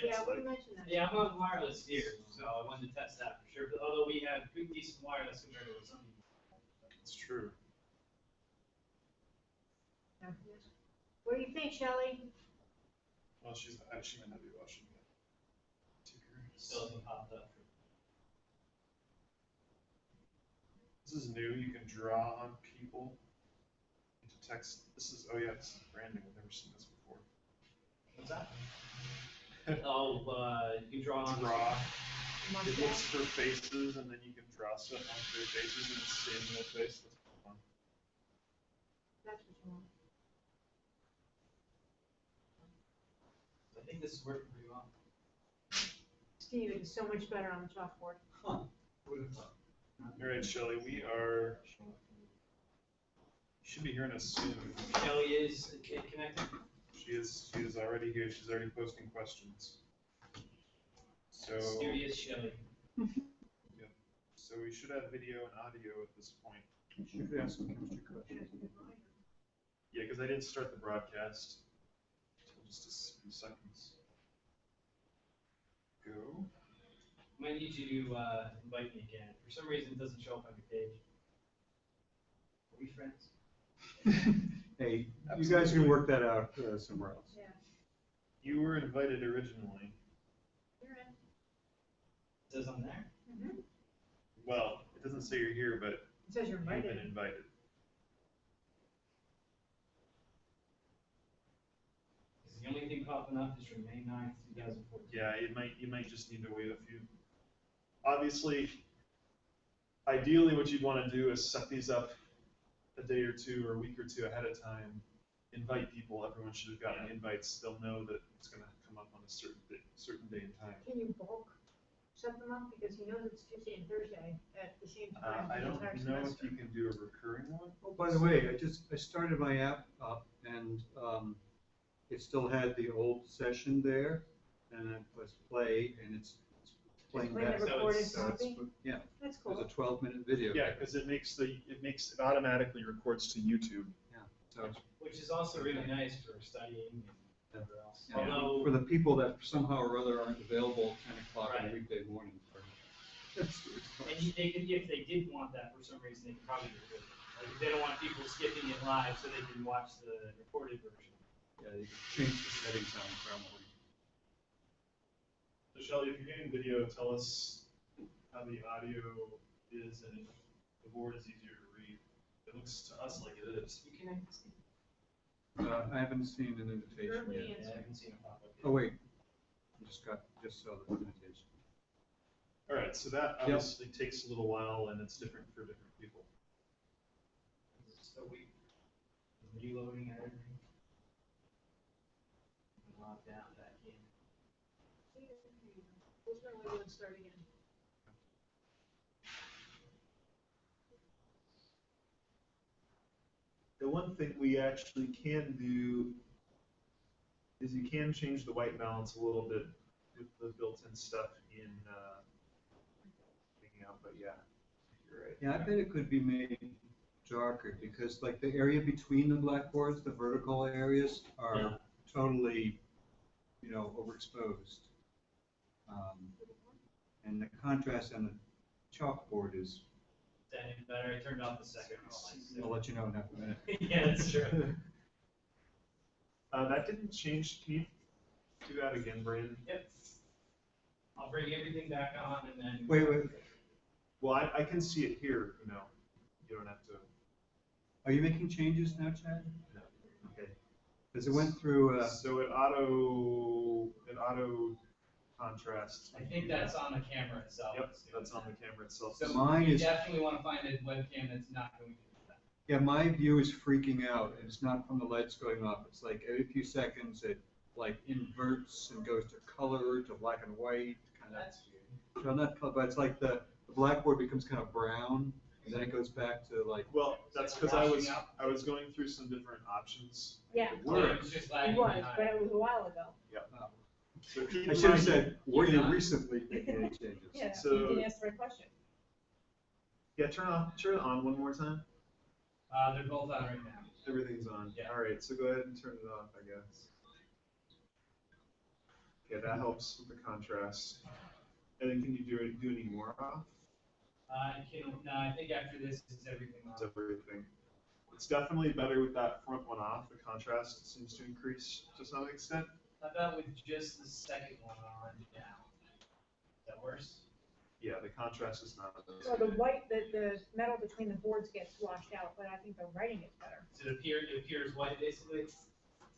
Yeah, we mentioned that. Yeah, I'm on wireless here, so I wanted to test that for sure. But although we have pretty decent wireless compared to what some people. It's true. Yeah. What do you think, Shelley? Well, she might not be watching that. Still hasn't popped up. This is new. You can draw on people into text. This is, oh yeah, this is branding. I've never seen this before. What's that? You can draw on. It looks for faces, and then you can draw stuff onto their faces, and it's in their face. That's kind of fun. That's what you want. I think this is working pretty well. Steve, it is so much better on the chalkboard. Huh. All right, Shelley, we are. You should be hearing us soon. Shelley is connected. She is already here. She's already posting questions. So. Serious Shelley. Yep. So we should have video and audio at this point. You should ask some chemistry questions. Yeah, because I didn't start the broadcast until just a few seconds. Go. Might need you to invite me again. For some reason, it doesn't show up on your page. Are we friends? Hey, Absolutely. you guys can work that out somewhere else. Yeah. You were invited originally. You're in. It says I'm there. Mm-hmm. Well, it doesn't say you're here, but It says you're you've invited. been invited. Because the only thing popping up is from May 9th, 2014. Yeah, you might just need to wait a few. Obviously, ideally what you'd want to do is set these up a day or two or a week or two ahead of time. Invite people. Everyone should have gotten invites. They'll know that it's going to come up on a certain day and time. Can you bulk set them up? Because he knows it's Tuesday and Thursday at the same time. I the don't entire know if semester. you can do a recurring one. Oh, by the way, I started my app up and it still had the old session there, and I pressed play, and it's playing playing back. the recorded So it's- copy? yeah, That's cool. there's a 12-minute video. Yeah, because it automatically records to YouTube. Yeah. So Which is also really nice for studying and whatever else. yeah, Although, for the people that somehow or other aren't available at 10 o'clock on a Right. weekday morning. It's fun. and they could, if they did want that for some reason, they could probably do it. Like if they don't want people skipping it live, so they can watch the recorded version. Yeah, you can change the settings on it probably. So Shelley, if you're getting video, tell us how the audio is and if the board is easier to read. It looks to us like it is. You connect this? I haven't seen an invitation Early yet. Yeah, I haven't seen it pop up yet. Oh, wait. I just saw the invitation. All right, so that obviously takes a little while and it's different for different people. It's so weak. Reloading and everything. Lock down back in. Who's going to let start again? The one thing we actually can do is you can change the white balance a little bit with the built-in stuff in picking out, but yeah, you're right. Yeah, I bet it could be made darker because like the area between the blackboards, the vertical areas are Yeah. totally, overexposed. And the contrast on the chalkboard is, That even better. I turned off the second I'll let you know in half a minute. Yeah, that's true. That didn't change. Can you do that again, Brandon? Yep. I'll bring everything back on and then. Wait. Well, I can see it here, You don't have to. Are you making changes now, Chad? No. Okay. Because it went through, So it auto contrasts. I think that's on the camera itself. Yep, that's on the camera itself. So Mine you is- definitely want to find a webcam that's not going to do that. yeah, my view is freaking out. And it's not from the lights going off. It's like every few seconds it like inverts and goes to color, to black and white, kind of. That's weird. So not color, but it's like the blackboard becomes kind of brown, and then it goes back to like. Well, that's because Washing up. I was going through some different options. Yeah, It So worked. it was just it lagging was, behind. but it was a while ago. So keep I in should have mind- said, were you Yeah. recently making any changes? Yeah, So- you didn't ask the right question. Yeah, turn it on one more time. They're both on right now. Everything's on. Yeah. All right, so go ahead and turn it off, I guess. Okay, that helps with the contrast. And then can you do any more off? No, I think after this is everything It's on. everything. It's definitely better with that front one off. The contrast seems to increase to some extent. How about with just the second one on down? Is that worse? Yeah, the contrast is not. Well, the white, the metal between the boards gets washed out, but I think the writing is better. So it appears white basically?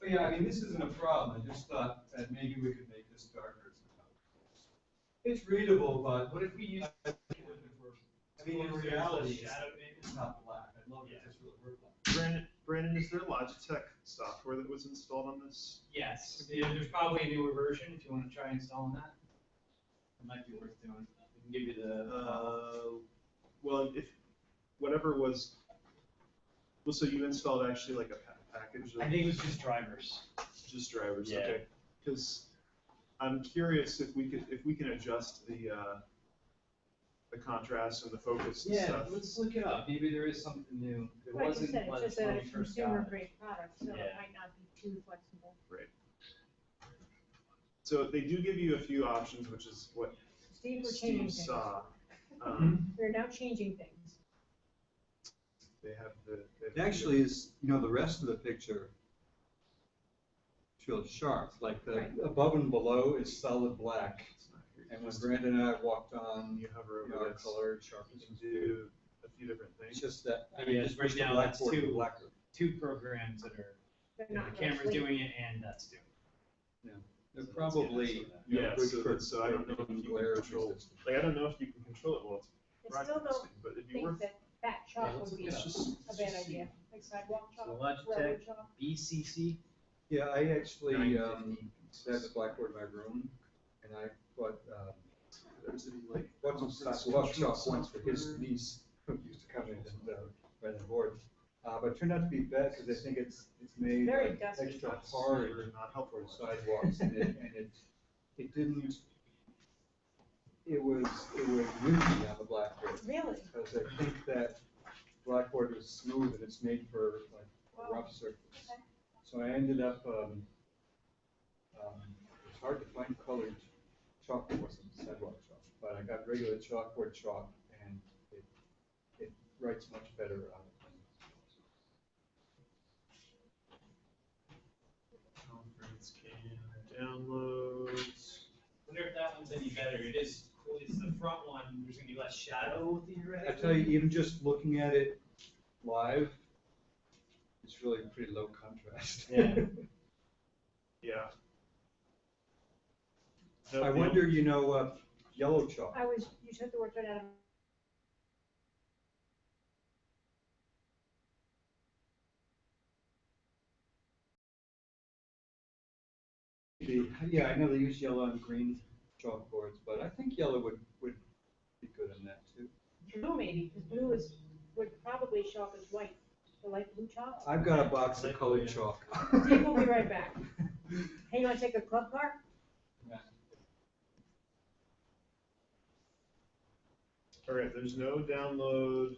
But yeah, I mean, this isn't a problem, I just thought that maybe we could make this darker somehow. It's readable, but What if we use? I mean, in reality, it's not black, I'd love Yeah. if this really were black. Brandon, is there Logitech software that was installed on this? Yes, there's probably a newer version if you want to try installing that. It might be worth doing. We can give you the. Well, if whatever was, well, so you installed actually like a package of I think it was just drivers. just drivers, Yeah. okay? Because I'm curious if we can adjust the contrast and the focus and Yeah, stuff. let's look it up. Maybe there is something new. It Like you wasn't said, like it's just when a we first got consumer it. grade product, so it Yeah. might not be too flexible. Right. So they do give you a few options, which is what Steve, we're changing Steve things. saw. We're now changing things. They have the. It actually is, the rest of the picture feels sharp, like the Right. above and below is solid black. And when Brandon and I walked on, You hover over our this, color you sharpness. can do a few different It's things. just that, I Yeah, mean, just right push the now that's Blackboard to two. Blackboard. Two programs that are, They're the not camera's gonna doing it and that's doing it. They're So that's good, probably, that's what Yeah, good so for, that's- so I don't know if you can glare control- resistance. Like, I don't know if you can control it well. It's I still don't broadcasting, but it'd be think worth. that Yeah, chalk let's would be look a it up. Just- bad idea, like sidewalk So chalk, Logitech railroad chalk. BCC. Yeah, I actually, 950. had the Blackboard in my room, and I bought, There's any like. bought some sidewalk chalk once for his niece, who used to come in and, write the board. But it turned out to be bad, because I think it's made Very like, dusty. extra That's hard really not helpful. for sidewalks, and it didn't, it was windy on the Blackboard. Really? Because I think that Blackboard was smooth and it's made for like a rough surface. Okay. So I ended up, it's hard to find colored chalkboards in sidewalk chalk, but I got regular chalkboard chalk and it writes much better on it. Conference can downloads. Wonder if that one's any better. It is cool. It's the front one. There's gonna be less shadow theoretically. I tell you, even just looking at it live, it's really pretty low contrast. Yeah. Yeah. I wonder, yellow chalk. You took the words right out of. Yeah, I know they use yellow and green chalkboards, but I think yellow would be good on that too. Blue maybe, because blue would probably show up as white, the light blue chalk. I've got a box of colored chalk. Steve will be right back. Hey, you wanna take a club car? All right, there's no download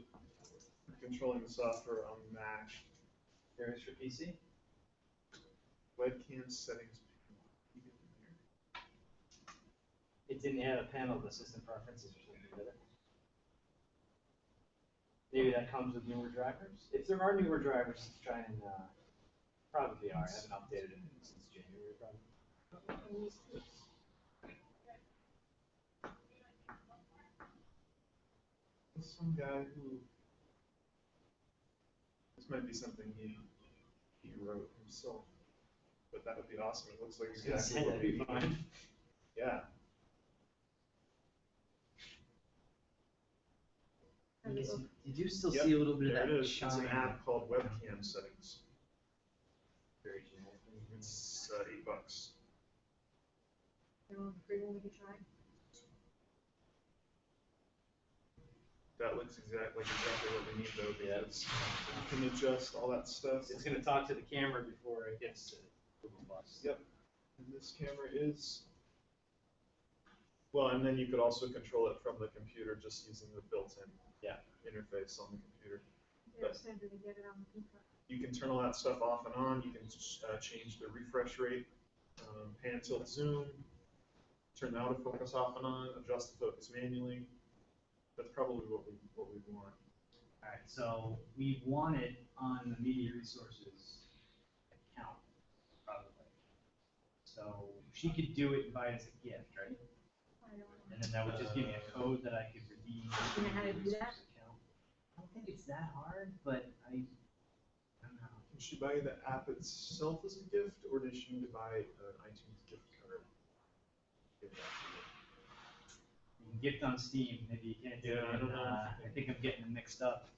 controlling the software on Mac. There is for PC. Webcam settings. It didn't add a panel of assistant preferences or something, did it? Maybe that comes with newer drivers? If there are newer drivers, let's try and, probably are. I haven't updated it since January, probably. Some guy who. This might be something he wrote himself, but that would be awesome. It looks like exactly what That'd we be need. fine. Yeah. You do still Yep, see a little bit of there that it is. shine. It's an app called Webcam Settings. Very generic. It's $8. You want the free one we can try? That looks exactly what we need though, Yeah. because you can adjust all that stuff. It's gonna talk to the camera before it gets to Google Plus. Yep. And this camera is, well, and then you could also control it from the computer just using the built-in interface on the computer. Yeah, Sandra, to get it on the computer. You can turn all that stuff off and on. You can change the refresh rate, pan, tilt, zoom. turn the autofocus off and on, adjust the focus manually. That's probably what we want. Alright, so we want it on the media resources account, probably. So she could do it and buy it as a gift, right? I don't know. And then that would just give me a code that I could redeem. You know how to do that? I don't think it's that hard, but I don't know. Can she buy the app itself as a gift, or does she need to buy an iTunes gift card? Give that to you. You can gift on Steam, maybe you can't. Yeah, I don't know. I think I'm getting them mixed up.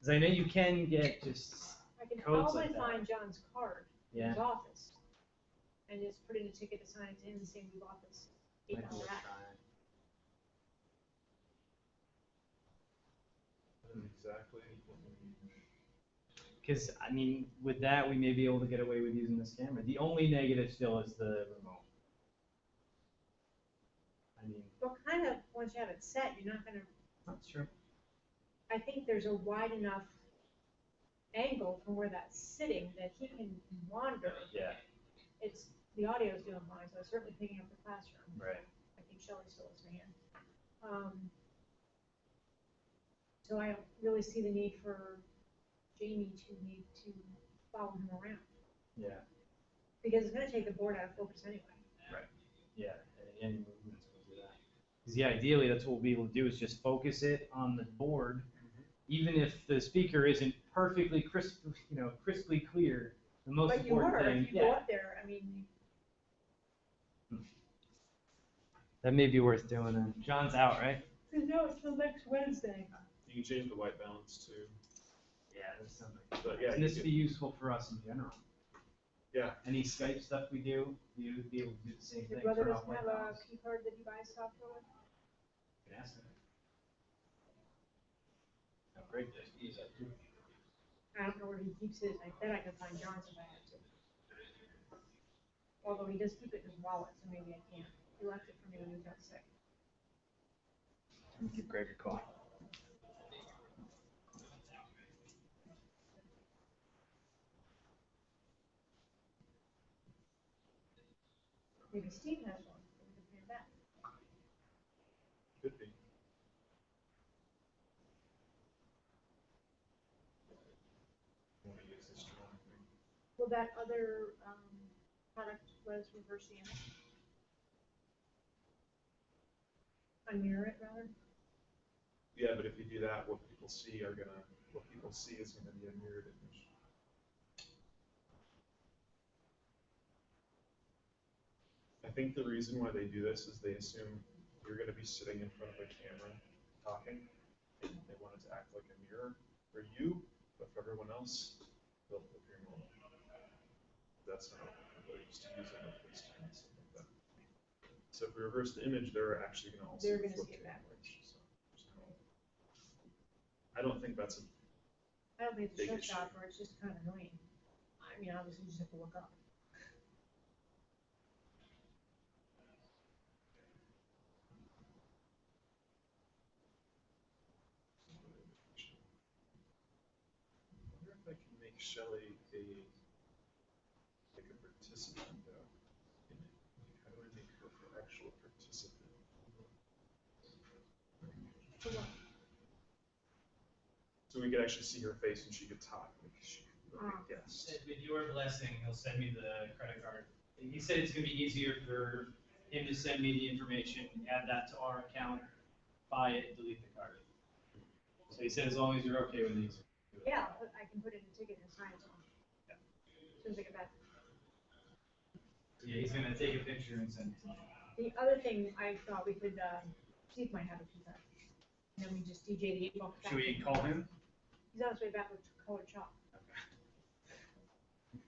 Cause I know you can get just, I can Codes probably like that. find John's card in yeah. his office. And just put in a ticket to sign it to him and say we bought this might be $8 worth app. trying. Exactly what we need. Cause I mean, with that, we may be able to get away with using this camera. The only negative still is the remote. I mean, But kind of, once you have it set, you're not gonna, that's true. I think there's a wide enough angle from where that's sitting that he can wander. Yeah. It's, the audio's doing fine, so it's certainly picking up the classroom. Right. I think Shelley's still listening in. So I don't really see the need for Jamie to need to follow him around, Yeah. because it's gonna take the board out of focus anyway. Yeah. Any movements will do that. Cause yeah, ideally, that's what we'll be able to do is just focus it on the board, even if the speaker isn't perfectly crisply clear. The most But you important were, thing. if you go up there, I mean, That may be worth doing then. John's out, right? no, it's till next Wednesday. You can change the white balance too. Yeah, that's something. But yeah, And you this would be useful for us in general. Yeah. Any Skype stuff we do, you'd be able to do the same Your thing. brother turn off doesn't white have a balance. key card that he buys software with? You can ask him. How great this is, that too. I don't know where he keeps his, I bet I could find John's if I had to. Although he does keep it in his wallet, so maybe I can't. He left it for me when he got sick. Give Greg a call. Maybe Steve has one, so we can pay that. Could be. Want to use this strong thing. Will that other, product let us reverse the image? Unmirror it rather? Yeah, but if you do that, what people see is gonna be a mirrored image. I think the reason why they do this is they assume you're gonna be sitting in front of a camera talking, and they want it to act like a mirror for you, but for everyone else, they'll appear normal. That's not what they're used to using with FaceTime and stuff like that. So if we reverse the image, they're actually gonna also They're gonna flip see it the backwards. image, so there's no- I don't think that's a I don't think it's a Big issue. showstopper, it's just kind of annoying. I mean, obviously you just have to look up. I wonder if I can make Shelley like a participant though. How do I make her an actual participant? So we could actually see her face and she could talk, like she could be a guest. With your blessing, he'll send me the credit card. He said it's gonna be easier for him to send me the information, add that to our account, buy it, delete the card. So he said as long as you're okay with these. Yeah, I can put in a ticket and sign it to him. As soon as I get back. Yeah, he's gonna take a picture and send it to me. The other thing I thought we could, Steve might have a keypad. And then we just DJ the 8-ball back. Should we call him? He's on his way back with colored chalk.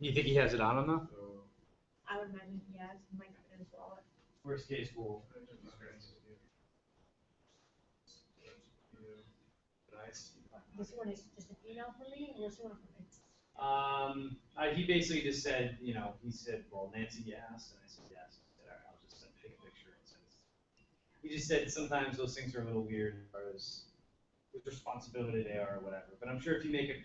You think he has it on him though? So, I would imagine he has, he might have it in his wallet. Worst case, we'll. Does he want just an email from me, or does he want from me? He basically just said, he said, well, Nancy asked, and I said, yes. I said, all right, I'll just take a picture and send it. He just said sometimes those things are a little weird as far as whose responsibility they are or whatever. But I'm sure if you make a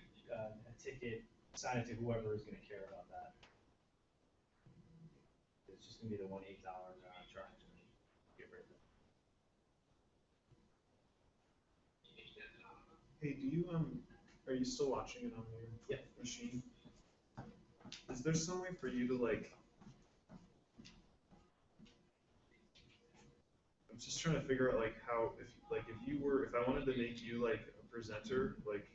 ticket, sign it to whoever is gonna care about that. It's just gonna be the $8 charge. Hey, are you still watching it on your machine? Is there some way for you to like, I'm just trying to figure out like how, if I wanted to make you like a presenter, like,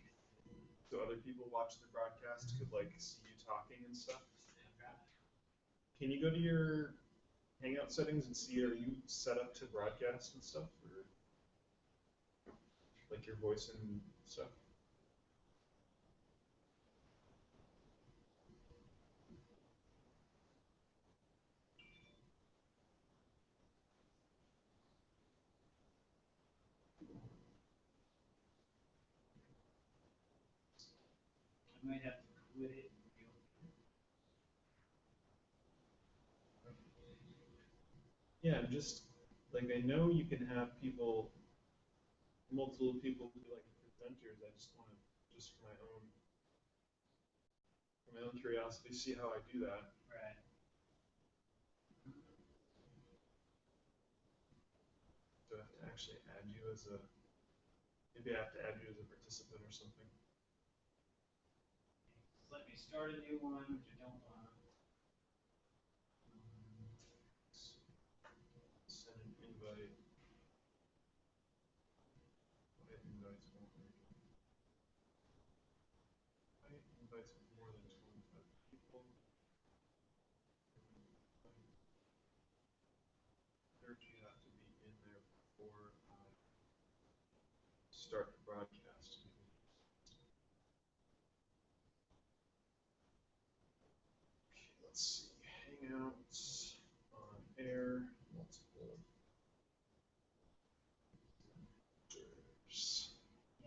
so other people watch the broadcast could like see you talking and stuff. Can you go to your Hangout settings and see, are you set up to broadcast and stuff, or like your voice and stuff? I might have to quit it. Yeah, I'm just, like, I know you can have people, multiple people be like presenters. I just want to, just for my own curiosity, see how I do that. Right. Do I have to actually add you as a, maybe I have to add you as a participant or something? Let me start a new one, which I don't want. Send an invite. My invites won't work. I invites with more than 25 people. You have to be in there before start the broadcast. Okay, let's see. Hangouts on air, multiple.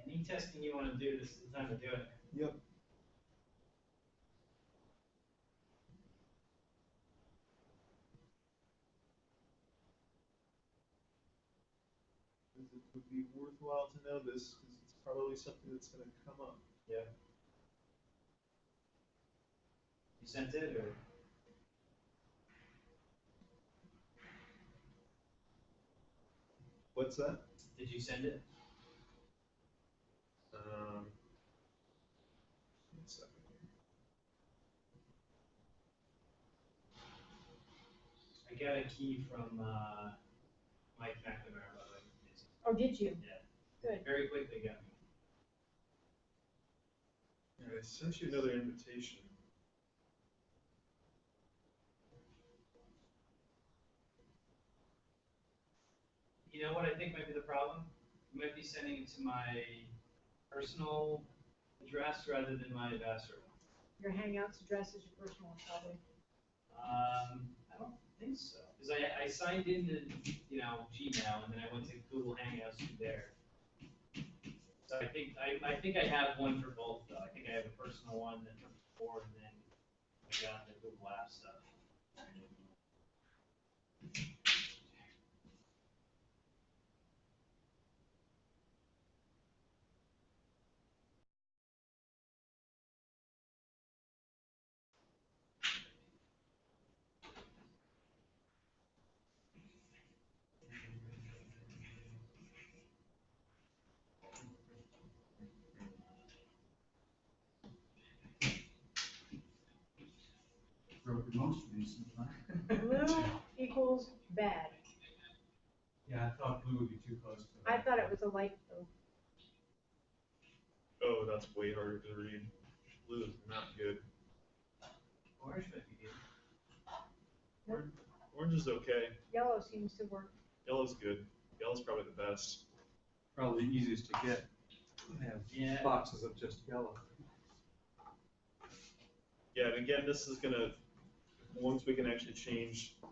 Any testing you want to do, this is the time to do it. Yep. It would be worthwhile to know this because it's probably something that's going to come up. Yeah. You sent it, or? What's that? Did you send it? One second here. I got a key from Mike McNamara, by the way. Oh, did you? Yeah. Good. Very quickly got me. Yeah, I sent you another invitation. You know what I think might be the problem? You might be sending it to my personal address rather than my ambassador one. Your Hangouts address is your personal one, probably. I don't think so, because I signed in to, Gmail, and then I went to Google Hangouts through there. So I think I have one for both, though. I think I have a personal one that from before, and then I got the Google Apps stuff. Broken most recent, Blue equals bad. Yeah, I thought blue would be too close to that. I thought it was a light blue. Oh, that's way harder to read. Blue is not good. Orange might be good. Orange is okay. Yellow seems to work. Yellow's good. Yellow's probably the best. Probably the easiest to get. I have Yeah. boxes of just yellow. Yeah, and again, this is gonna, once we can actually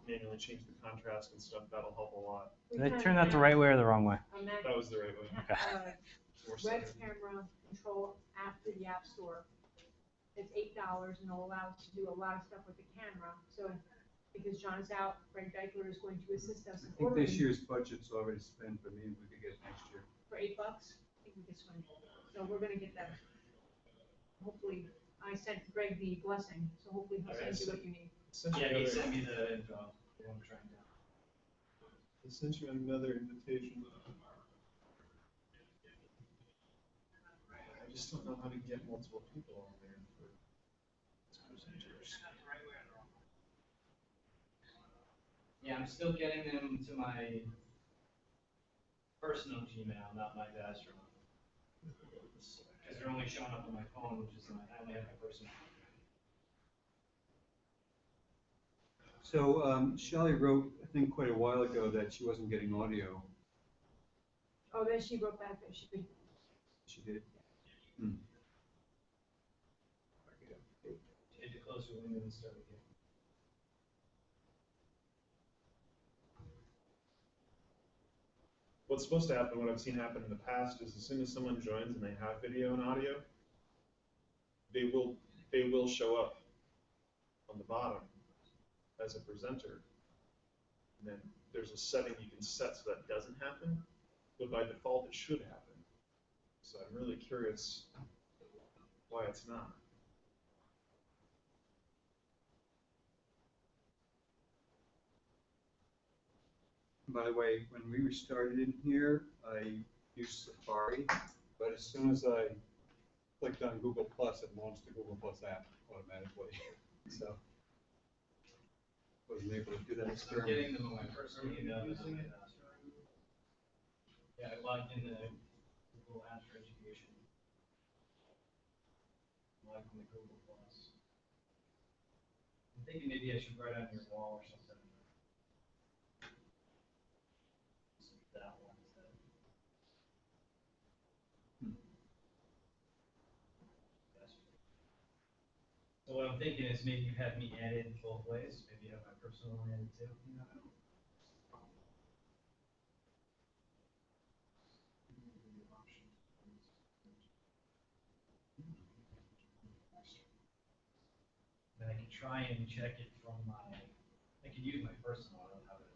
manually change the contrast and stuff, that'll help a lot. We Did I kinda turn that the have right way or the wrong way? a Mac, That was the right way. More web centered. camera control after the App Store. It's $8 and it'll allow us to do a lot of stuff with the camera. So because John is out, Greg Deichler is going to assist us in I think ordering this year's budget's already spent, but maybe we could get next year. for $8. I think we can swing. So we're gonna get that. Hopefully, I sent Greg the blessing, so hopefully he'll Alright, send you so- what you need. Yeah, he sent me the info. The one I'm trying to. I sent you another invitation. just don't know how to get multiple people on there for presenters. Yeah, I'm still getting them to my personal Gmail, not my Vastron. Because they're only showing up on my phone, which is I only have my personal. So Shelley wrote, I think quite a while ago, that she wasn't getting audio. Oh, then she wrote back that she could. She did. Hit the closer window and start again. What's supposed to happen, what I've seen happen in the past, is as soon as someone joins and they have video and audio, they will show up on the bottom as a presenter. And then there's a setting you can set so that doesn't happen, but by default it should happen. So I'm really curious why it's not. By the way, when we restarted in here, I used Safari, but as soon as I clicked on Google Plus, it launched the Google Plus app automatically. So wasn't able to do that I'm experiment. getting them on my personal email. Yeah, I logged in the Google Apps for Education. Logged in the Google Plus. I'm thinking maybe I should write on your wall or something. That one instead. So what I'm thinking is maybe you have me added both ways. Maybe you have my personal one added too. Then I can try and check it from my. I can use my personal. I don't have it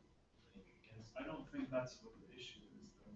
against. I don't think that's what the issue is, though.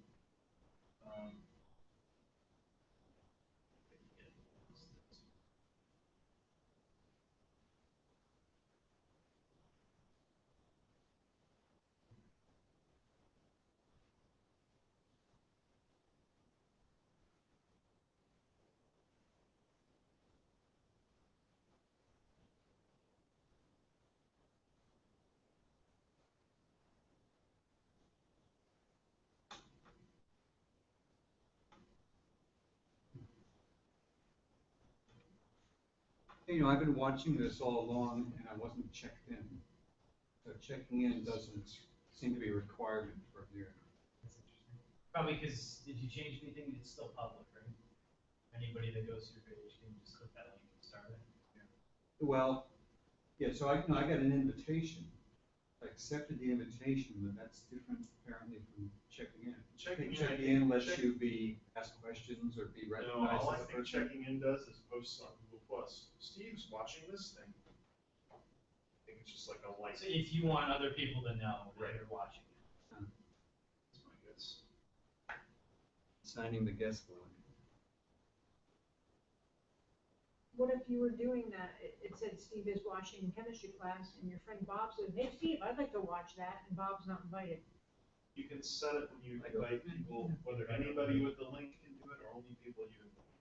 You know, I've been watching this all along and I wasn't checked in. So checking in doesn't seem to be a requirement for here. That's interesting. Probably because if you change anything, it's still public, right? Anybody that goes to your page can just click that link and start it. Well, yeah, so I got an invitation. I accepted the invitation, but that's different apparently from checking in. Checking in lets you be asked questions or be No, recognized all I as a think person. checking in does is post on Google Plus. Steve's watching this thing. I think it's just like a light. So if you want other people to know that Right. you're watching. That's my guess. Signing the guest book. What if you were doing that, it said Steve is watching chemistry class, and your friend Bob said, hey, Steve, I'd like to watch that, and Bob's not invited. You can set it when you invite people, whether anybody with the link can do it or only people you invite.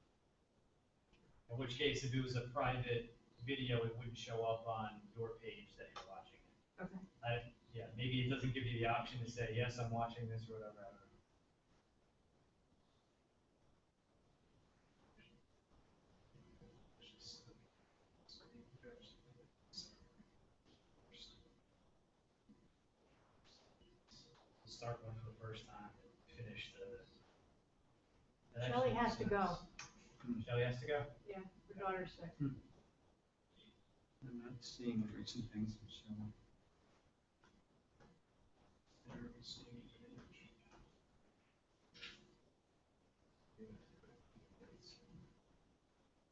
In which case, if it was a private video, it wouldn't show up on your page that you're watching it. Okay. Yeah, maybe it doesn't give you the option to say, yes, I'm watching this or whatever. I don't know. Start one for the first time, finish the. that Shelley actually has makes to go. sense. Shelley has to go? Yeah, her daughter's sick. I'm not seeing recent things from Shelley.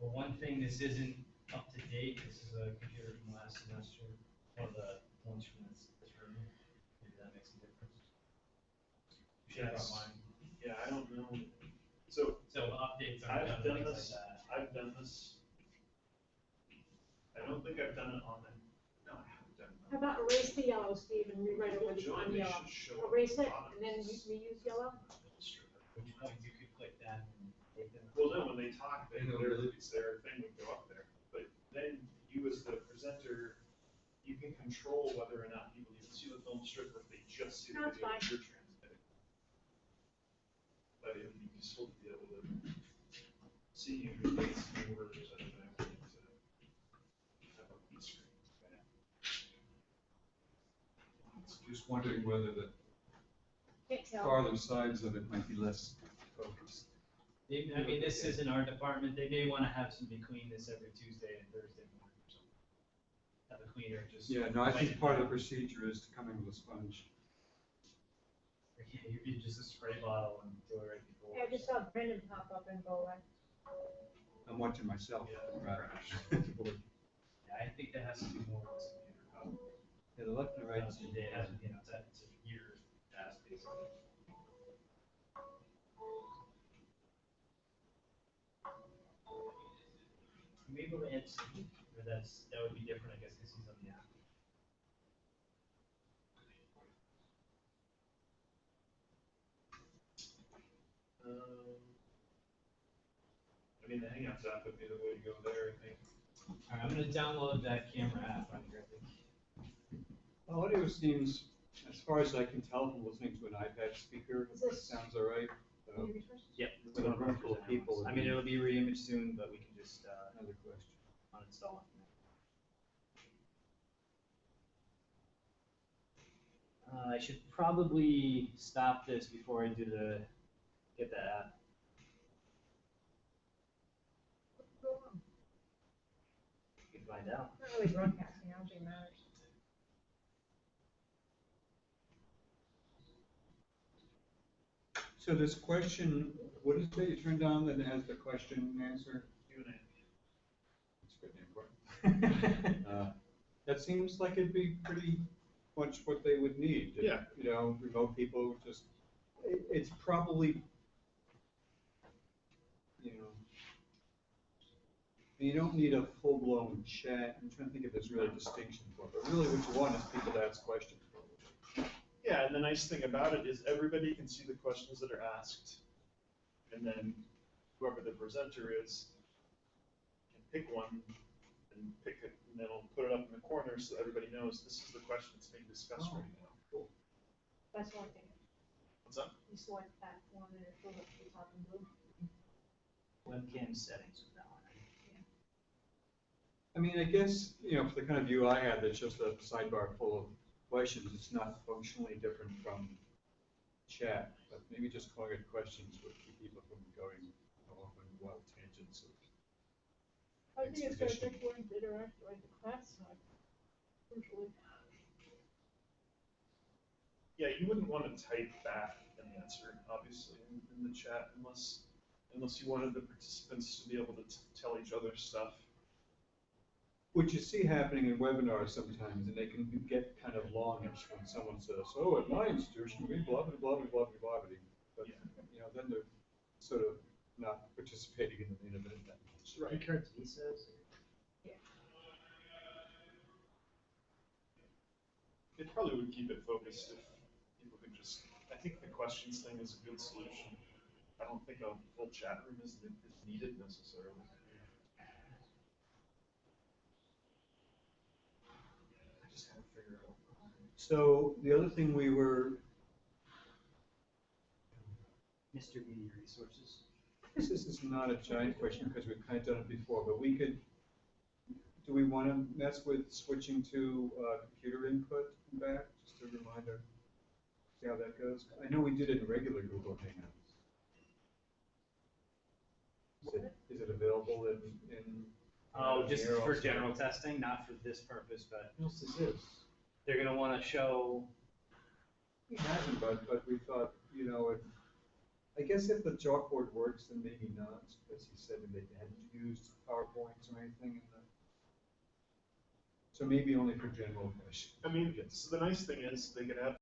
Well, one thing, this isn't up to date, this is a computer from last semester, or the ones from this room, maybe that makes a difference. You should have Yes. mine. Yeah, I don't know. So So updates are I've done, done things like this, that. I've done this. I don't think I've done it on the, no, I haven't done it. How about erase the yellow, Steve, and rewrite it with on They yellow? should show up Erase at it, the bottom. and then reuse yellow? Which point you could click that and take them. Well, then when they talk, they literally, their thing would go up there. But then you as the presenter, you can control whether or not people even see the film strip or if they just see the No, it's video fine. you're transmitting. But it would be useful to be able to see you in case you were just to have a big screen. Just wondering whether the Can't tell. farther sides of it might be less focused. I mean, this isn't our department, they may wanna have somebody clean this every Tuesday and Thursday morning or something. Have a cleaner just. Yeah, no, I wipe think it part of the down. procedure is to come in with a sponge. Yeah, you could just a spray bottle and do it right before. Yeah, I just saw Brendan pop up and go away. I'm watching myself. Yeah, Right. Yeah, I think that has to do more with computer code. Yeah, the left and right. It's a data, you know, it's a year past basically. Are we able to add Steve, or that would be different, I guess, because he's on the app. I mean, the Hangouts app would be the way to go there, I think. Alright, I'm gonna download that camera app on here, I think. Audio seems, as far as I can tell from listening to an iPad speaker, Is this- sounds all right. Community resources? Yep. With a room full of people, I mean, it'll be re-imaged soon, but we can just, Another question. uninstall it. I should probably stop this before I do get that app. What's going on? You can find out. Not really broadcasting, I don't think it matters. So this question, what is it you turned on that has the question and answer? Q&A. That's good important. That seems like it'd be pretty much what they would need. Yeah. You know, remote people just, it's probably, you know, you don't need a full-blown chat. I'm trying to think if there's really a distinction for it, but really what you want is people to ask questions. Yeah, and the nice thing about it is everybody can see the questions that are asked. And then whoever the presenter is can pick one and pick it, and then we'll put it up in the corner so everybody knows this is the question that's being discussed right now. Cool. That's one thing. What's up? You select that one and it goes up to the top in blue. Webcam settings with that one. I mean, I guess, you know, for the kind of view I had, that's just a sidebar full of questions, it's not functionally different from chat, but maybe just calling it questions would keep people from going off on wild tangents of. I think it's gonna Expedition. take one to interact with the class side, virtually. Yeah, you wouldn't want to type back an answer, obviously, in the chat unless you wanted the participants to be able to tell each other stuff. Which you see happening in webinars sometimes, and they can get kind of longish when someone says, oh, at my institution, we blah, blah, blah, blah, blah, blah, blah. But, Yeah. you know, then they're sort of not participating in the main event that much. Right. He says. It probably would keep it focused if people could just, I think the questions thing is a good solution. I don't think a full chat room is needed necessarily. I just haven't figured out. So the other thing we were, Mr. Media Resources. this is not a giant question because we've kind of done it before, but we could, do we want to mess with switching to computer input and back, just a reminder? See how that goes? I know we did it in regular Google Hangouts. Is it available in? Oh, just here for also? general testing, not for this purpose, but What else is this? they're gonna wanna show, We haven't, but we thought, you know, I guess if the chalkboard works, then maybe not, because he said that they hadn't used PowerPoints or anything in the. So maybe only for general questions. I mean, so the nice thing is they could have